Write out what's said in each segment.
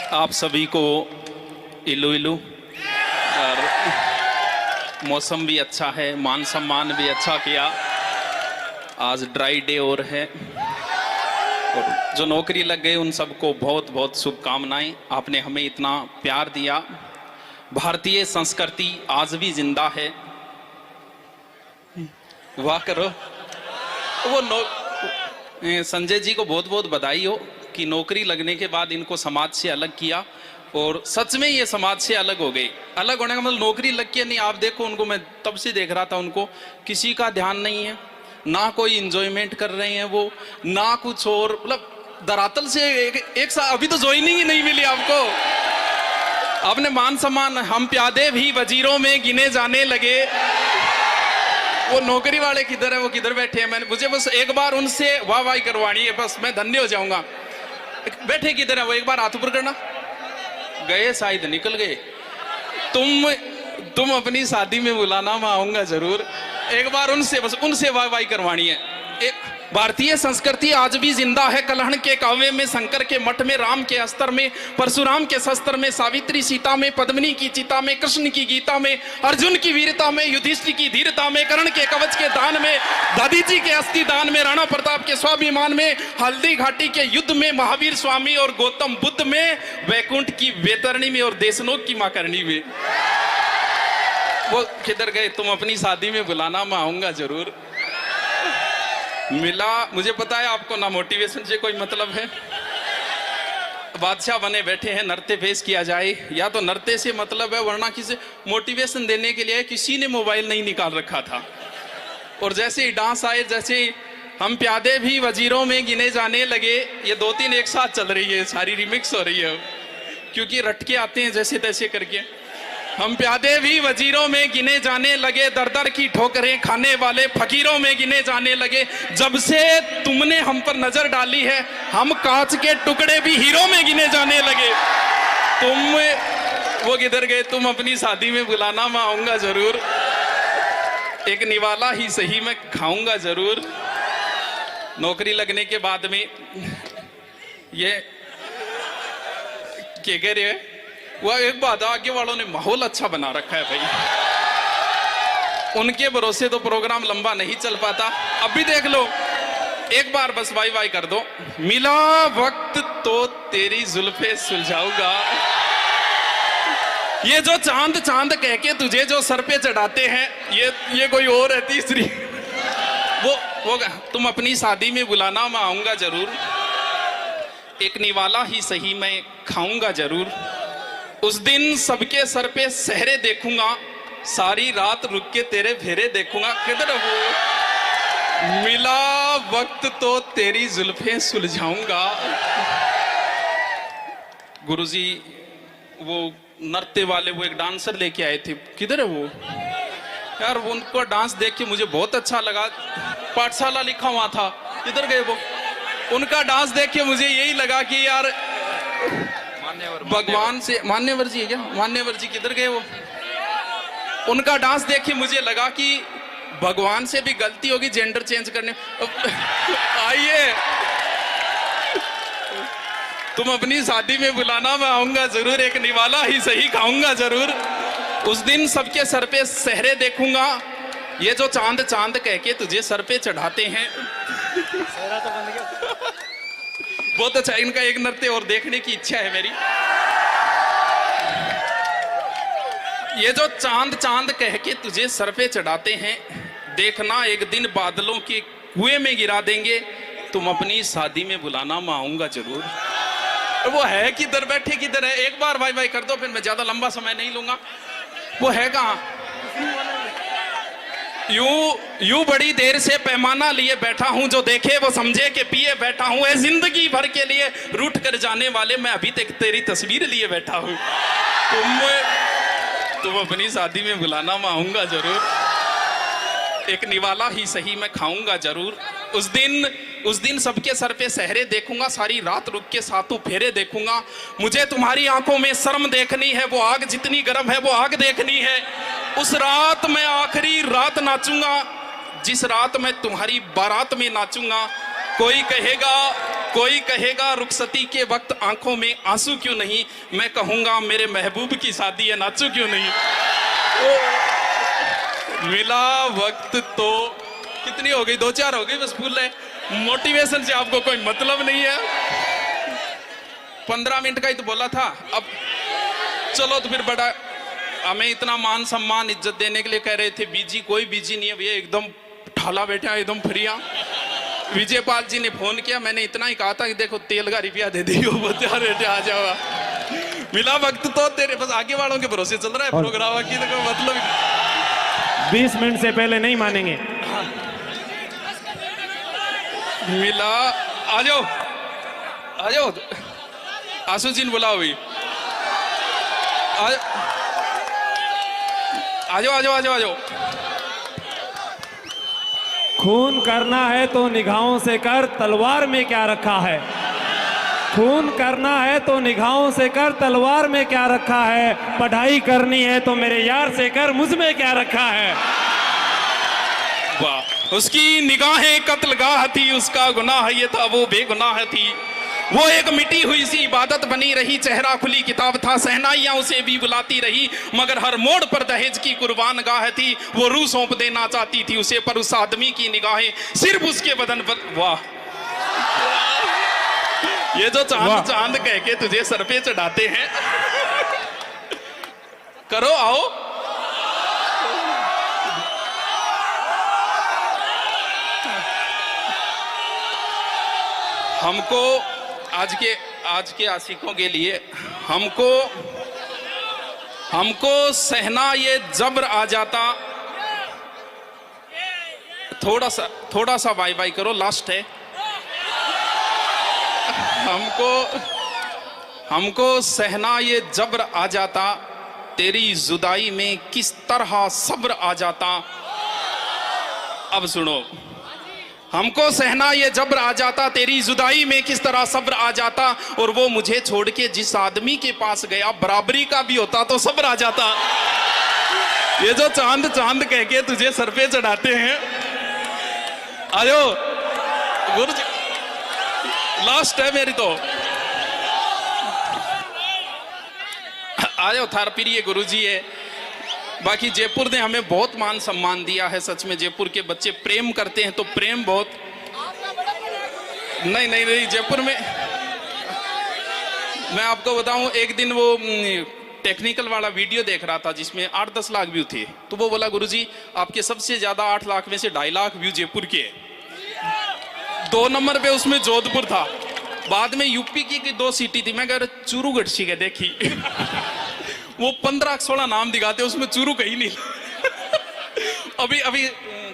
आप सभी को इलू इलू। और मौसम भी अच्छा है, मान सम्मान भी अच्छा किया। आज ड्राई डे और है, और जो नौकरी लग गए उन सबको बहुत बहुत शुभकामनाएं। आपने हमें इतना प्यार दिया। भारतीय संस्कृति आज भी जिंदा है। वाह करो। वो संजय जी को बहुत बहुत बधाई हो कि नौकरी लगने के बाद इनको समाज से अलग किया, और सच में ये समाज से अलग हो गए। अलग होने का मतलब नौकरी लग के नहीं। आप देखो उनको, मैं तब से देख रहा था उनको, किसी का ध्यान नहीं है, ना कोई इंजॉयमेंट कर रहे हैं वो, ना कुछ और। मतलब धरातल से एक साथ अभी तो ज्वाइनिंग ही नहीं मिली आपको। आपने मान सम्मान, हम प्यादे भी वजीरों में गिने जाने लगे। वो नौकरी वाले किधर है, वो किधर बैठे हैं? मुझे बस एक बार उनसे वाह वाह करवानी है, बस मैं धन्य हो जाऊंगा। बैठे किधर है वो, एक बार हाथ ऊपर करना। गए शायद, निकल गए। तुम अपनी शादी में बुलाना, मैं आऊंगा जरूर। एक बार उनसे, बस उनसे वाह वाह करवानी है। भारतीय संस्कृति आज भी जिंदा है। कलहण के काव्य में, शंकर के मठ में, राम के अस्त्र में, परशुराम के शस्त्र में, सावित्री सीता में, पद्मिनी की चिता में, कृष्ण की गीता में, अर्जुन की वीरता में, युधिष्ठिर की धीरता में, कर्ण के कवच के दान में, दधीची के अस्थि दान में, राणा प्रताप के स्वाभिमान में, हल्दी घाटी के युद्ध में, महावीर स्वामी और गौतम बुद्ध में, वैकुंठ की वेतरणी में, और देशनोक की मां करणी में। वो किधर गए? तुम अपनी शादी में बुलाना, मैं आऊंगा जरूर। मिला, मुझे पता है आपको ना मोटिवेशन से कोई मतलब है। बादशाह बने बैठे हैं, नृत्य पेश किया जाए, या तो नृत्य से मतलब है, वरना किसी मोटिवेशन देने के लिए किसी ने मोबाइल नहीं निकाल रखा था। और जैसे ही डांस आए, जैसे ही हम प्यादे भी वजीरों में गिने जाने लगे, ये 2-3 एक साथ चल रही है, सारी रिमिक्स हो रही है, क्योंकि रटके आते हैं जैसे तैसे करके। हम प्यादे भी वजीरों में गिने जाने लगे, दर दर की ठोकरें खाने वाले फकीरों में गिने जाने लगे। जब से तुमने हम पर नजर डाली है, हम कांच के टुकड़े भी हीरो में गिने जाने लगे। वो किधर गए? तुम अपनी शादी में बुलाना, मैं आऊंगा जरूर। एक निवाला ही सही, मैं खाऊंगा जरूर। नौकरी लगने के बाद में ये क्या कह रहे हैं? वह एक बात, आगे वालों ने माहौल अच्छा बना रखा है भाई। उनके भरोसे तो प्रोग्राम लंबा नहीं चल पाता। अब भी देख लो, एक बार बस वाई वाई कर दो। मिला वक्त तो तेरी जुल्फे सुलझाऊंगा। ये जो चांद चांद कह के तुझे जो सर पे चढ़ाते हैं, ये कोई और है तीसरी। वो तुम अपनी शादी में बुलाना, मैं आऊंगा जरूर। एक निवाला ही सही, मैं खाऊंगा जरूर। उस दिन सबके सर पे सहरे देखूंगा, सारी रात रुक के तेरे फेरे देखूंगा। किधर वो? मिला वक्त तो तेरी जुल्फें सुलझाऊंगा। गुरुजी वो नृत्य वाले, वो एक डांसर लेके आए थे, किधर है वो यार? वो उनको डांस देख के मुझे बहुत अच्छा लगा। पाठशाला लिखा हुआ था, किधर गए वो? उनका डांस देख के मुझे यही लगा कि यार भगवान से, मान्यवर जी है क्या? मान्यवर जी किधर गए वो? उनका डांस देख के मुझे लगा कि भगवान से भी गलती होगी जेंडर चेंज करने। आइए, तुम अपनी शादी में बुलाना, मैं आऊंगा जरूर। एक निवाला ही सही, खाऊंगा जरूर। उस दिन सबके सर पे सहरे देखूंगा। ये जो चांद चांद कह के तुझे सर पे चढ़ाते हैं। बहुत अच्छा, इनका एक नृत्य और देखने की इच्छा है मेरी। ये जो चांद चांद कह के तुझे सर पे चढ़ाते हैं, देखना एक दिन बादलों के कुएं में गिरा देंगे। तुम अपनी शादी में बुलाना, मैं आऊंगा जरूर। वो है किधर? बैठे किधर है? एक बार भाई भाई कर दो, फिर मैं ज्यादा लंबा समय नहीं लूंगा। वो है कहाँ? यूं बड़ी देर से पैमाना लिए बैठा हूं, जो देखे वो समझे कि पिए बैठा हूं। जिंदगी भर के लिए रूठ कर जाने वाले, मैं अभी तक तेरी तस्वीर लिए बैठा हूं। तुम अपनी शादी में बुलाना, मैं आऊंगा जरूर। एक निवाला ही सही, मैं खाऊंगा जरूर। उस दिन सबके सर पे सहरे देखूंगा, सारी रात रुक के सातों फेरे देखूंगा। मुझे तुम्हारी आंखों में शर्म देखनी है, वो आग जितनी गर्म है वो आग देखनी है। उस रात मैं आखिरी रात नाचूंगा, जिस रात मैं तुम्हारी बारात में नाचूंगा। कोई कोई कहेगा रुखसती के वक्त आंखों में आंसू क्यों नहीं, मैं कहूंगा मेरे महबूब की शादी है, नाचू क्यों नहीं। मिला वक्त तो कितनी हो गई, 2-4 हो गई बस, फूल है। मोटिवेशन से आपको कोई मतलब नहीं है। 15 मिनट का ही तो बोला था। अब चलो तो फिर बड़ा हमें इतना मान सम्मान इज्जत देने के लिए कह रहे थे बीजी, कोई बीजी नहीं है भैया, एकदम ठाला बैठा एकदम फ्रिया। विजय पाल जी ने फोन किया, मैंने इतना ही कहा था कि देखो तेल का रुपया दे दियो, बेटे आ जाओ। मिला वक्त तो तेरे बस आगे वालों के भरोसे चल रहा है प्रोग्राम की, तो मतलब 20 मिनट से पहले नहीं मानेंगे। मिला आ जाओ आ जाओ, आशु जी ने बुलाओ भाई, आ जाओ आ जाओ आ जाओ आ जाओ। खून करना है तो निगाहों से कर, तलवार में क्या रखा है। खून करना है तो निगाहों से कर, तलवार में क्या रखा है। पढ़ाई करनी है तो मेरे यार से कर, मुझ में क्या रखा है। वाह, उसकी निगाहें कत्लगाह थी, उसका गुनाह ये था वो बेगुनाह थी। वो एक मिटी हुई सी इबादत बनी रही, चेहरा खुली किताब था, सहनाइयां उसे भी बुलाती रही, मगर हर मोड़ पर दहेज की कुर्बान गाह थी। वो रूह सौंप देना चाहती थी उसे, पर उस आदमी की निगाहें सिर्फ उसके बदन पर। वाह, ये जो चांद चांद कह के तुझे सर पे चढ़ाते हैं, करो आओ। हमको आज के आशिकों के लिए हमको सहना ये जबर आ जाता। थोड़ा सा बाय बाय करो, लास्ट है। हमको सहना ये जबर आ जाता, तेरी जुदाई में किस तरह सब्र आ जाता। अब सुनो, हमको सहना ये जब्र आ जाता, तेरी जुदाई में किस तरह सब्र आ जाता। और वो मुझे छोड़ के जिस आदमी के पास गया, बराबरी का भी होता तो सब्र आ जाता। ये जो चांद चांद कह के तुझे सर पे चढ़ाते हैं, आयो गुरु जी, लास्ट है मेरी तो। आयो थार प्रिय गुरु जी है। बाकी जयपुर ने हमें बहुत मान सम्मान दिया है, सच में जयपुर के बच्चे प्रेम करते हैं, तो प्रेम बहुत। नहीं जयपुर में मैं आपको बताऊं, एक दिन वो टेक्निकल वाला वीडियो देख रहा था जिसमें 8-10 लाख व्यू थे, तो वो बोला गुरुजी आपके सबसे ज्यादा 8 लाख में से 2.5 लाख व्यू जयपुर के। 2 नंबर पे उसमें जोधपुर था, बाद में यूपी की 2 सिटी थी। मैं कह रहा चूरू गढ़सी के देखी वो 15-16 नाम दिखाते, उसमें चूरू कहीं नहीं। अभी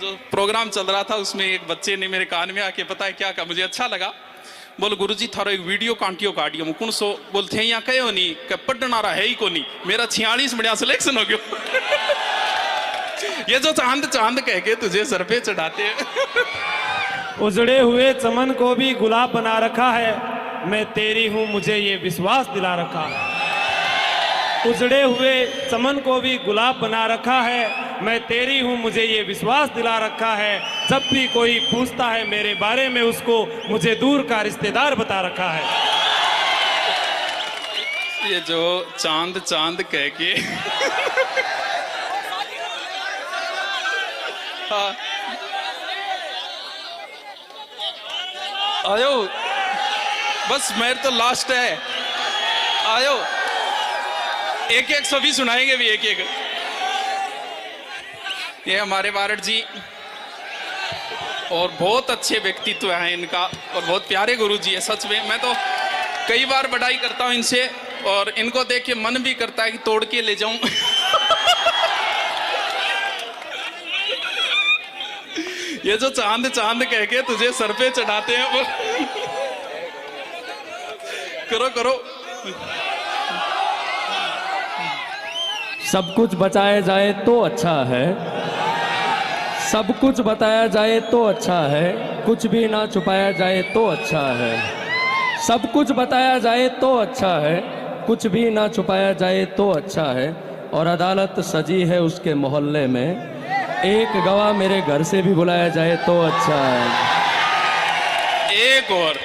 जो प्रोग्राम चल रहा था उसमें एक बच्चे ने मेरे कान में आके पता है क्या कहा, मुझे अच्छा लगा। बोल गुरुजी थारो एक वीडियो काटियो मुकुण सो बोलते यहाँ कहो नहीं पढ़ना रहा है ही को नहीं, मेरा 46 बढ़िया सिलेक्शन हो गया। ये जो चांद चांद कह के तुझे सर पे चढ़ाते हैं। उजड़े हुए चमन को भी गुलाब बना रखा है, मैं तेरी हूं मुझे ये विश्वास दिला रखा है। उजड़े हुए चमन को भी गुलाब बना रखा है, मैं तेरी हूं मुझे ये विश्वास दिला रखा है। जब भी कोई पूछता है मेरे बारे में, उसको मुझे दूर का रिश्तेदार बता रखा है। ये जो चांद चांद कह के हाँ। आयो बस मेरे तो लास्ट है, आयो एक एक सभी सुनाएंगे भी एक एक। ये हमारे वारड जी और बहुत अच्छे व्यक्तित्व हैं इनका, और बहुत प्यारे गुरु जी है सच में। मैं तो कई बार बड़ाई करता हूं इनसे, और इनको देख के मन भी करता है कि तोड़ के ले जाऊं। ये जो चांद चांद कह के तुझे सर पे चढ़ाते हैं वो करो करो। सब कुछ बचाया जाए तो अच्छा है, सब कुछ बताया जाए तो अच्छा है, कुछ भी ना छुपाया जाए तो अच्छा है। सब कुछ बताया जाए तो अच्छा है, कुछ भी ना छुपाया जाए तो अच्छा है। और अदालत सजी है उसके मोहल्ले में, एक गवाह मेरे घर से भी बुलाया जाए तो अच्छा है। एक और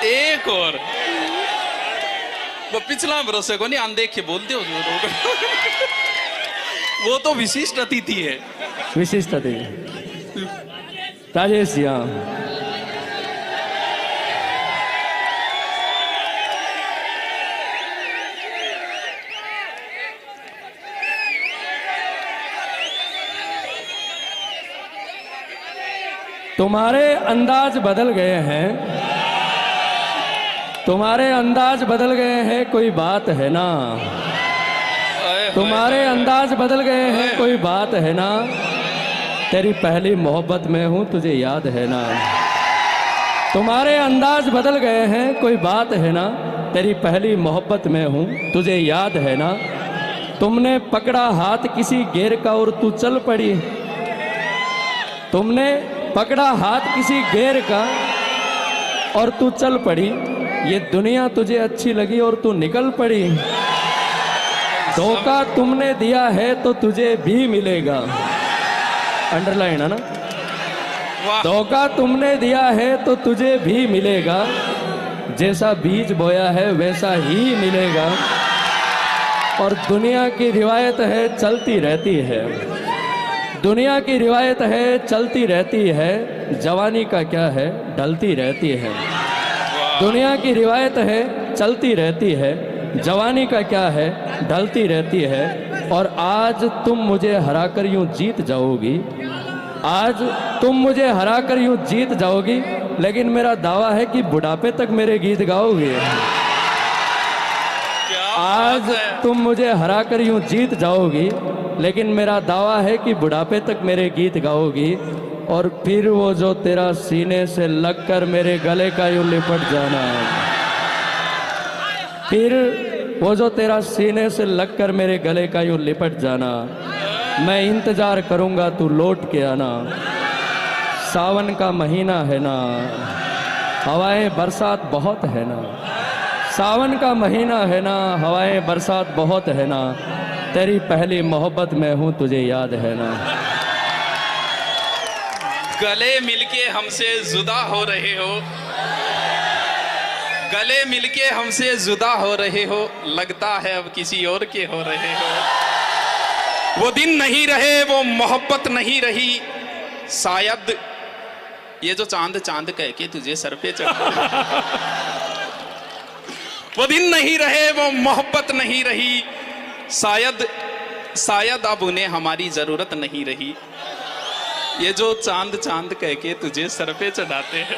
एक और वो पिछला भरोसे को नहीं अनदेखे बोलते हो जो लोग वो तो विशिष्ट अतिथि है। विशिष्ट अतिथि राजेश जी। हाँ, तुम्हारे अंदाज बदल गए हैं, तुम्हारे अंदाज बदल गए हैं, कोई बात है ना। तुम्हारे अंदाज बदल गए हैं, कोई बात है ना। तेरी पहली मोहब्बत में हूँ, तुझे याद है ना। तुम्हारे अंदाज बदल गए हैं, कोई बात है ना। तेरी पहली मोहब्बत में हूँ, तुझे याद है ना। तुमने पकड़ा हाथ किसी गैर का और तू चल पड़ी। तुमने पकड़ा हाथ किसी गैर का और तू चल पड़ी। ये दुनिया तुझे अच्छी लगी और तू निकल पड़ी। धोखा तुमने दिया है तो तुझे भी मिलेगा। अंडरलाइन है ना। वाह। धोखा तुमने दिया है तो तुझे भी मिलेगा। जैसा बीज बोया है वैसा ही मिलेगा। और दुनिया की रिवायत है चलती रहती है। दुनिया की रिवायत है चलती रहती है। जवानी का क्या है ढलती रहती है। दुनिया की रिवायत है चलती रहती है। जवानी का क्या है ढलती रहती है। और आज तुम मुझे हराकर यूं जीत जाओगी। आज तुम मुझे हराकर यूं जीत जाओगी। लेकिन मेरा दावा है कि बुढ़ापे तक मेरे गीत गाओगे। आज तुम मुझे हराकर यूं जीत जाओगी। लेकिन मेरा दावा है कि बुढ़ापे तक मेरे गीत गाओगी। और फिर वो जो तेरा सीने से लगकर मेरे गले का यूं लिपट जाना। फिर वो जो तेरा सीने से लगकर मेरे गले का यूं लिपट जाना। मैं इंतजार करूंगा तू लौट के आना। सावन का महीना है ना। हवाएं बरसात बहुत है ना। सावन का महीना है ना। हवाएं बरसात बहुत है ना। तेरी पहली मोहब्बत में हूँ, तुझे याद है ना। गले मिलके हमसे जुदा हो रहे हो। गले मिलके हमसे जुदा हो रहे हो। लगता है अब किसी और के हो रहे हो। वो दिन नहीं रहे, वो मोहब्बत नहीं रही। शायद ये जो चांद चांद कह के तुझे सर पे चढ़ा। वो दिन नहीं रहे, वो मोहब्बत नहीं रही। शायद अब उन्हें हमारी जरूरत नहीं रही। ये जो चांद चांद कह के तुझे सर पे चढ़ाते हैं।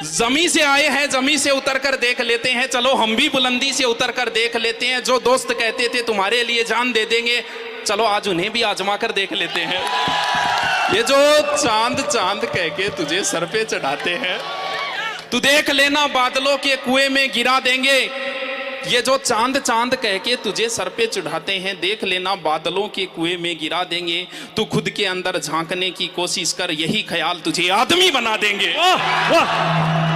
जमी से आए हैं, जमी से उतर कर देख लेते हैं। चलो हम भी बुलंदी से उतर कर देख लेते हैं। जो दोस्त कहते थे तुम्हारे लिए जान दे देंगे, चलो आज उन्हें भी आजमा कर देख लेते हैं। ये जो चांद चांद कह के तुझे सर पे चढ़ाते हैं, तू देख लेना बादलों के कुएं में गिरा देंगे। ये जो चांद चांद कह के तुझे सर पे चढ़ाते हैं, देख लेना बादलों के कुएं में गिरा देंगे। तू खुद के अंदर झांकने की कोशिश कर, यही ख्याल तुझे आदमी बना देंगे। वाह वाह।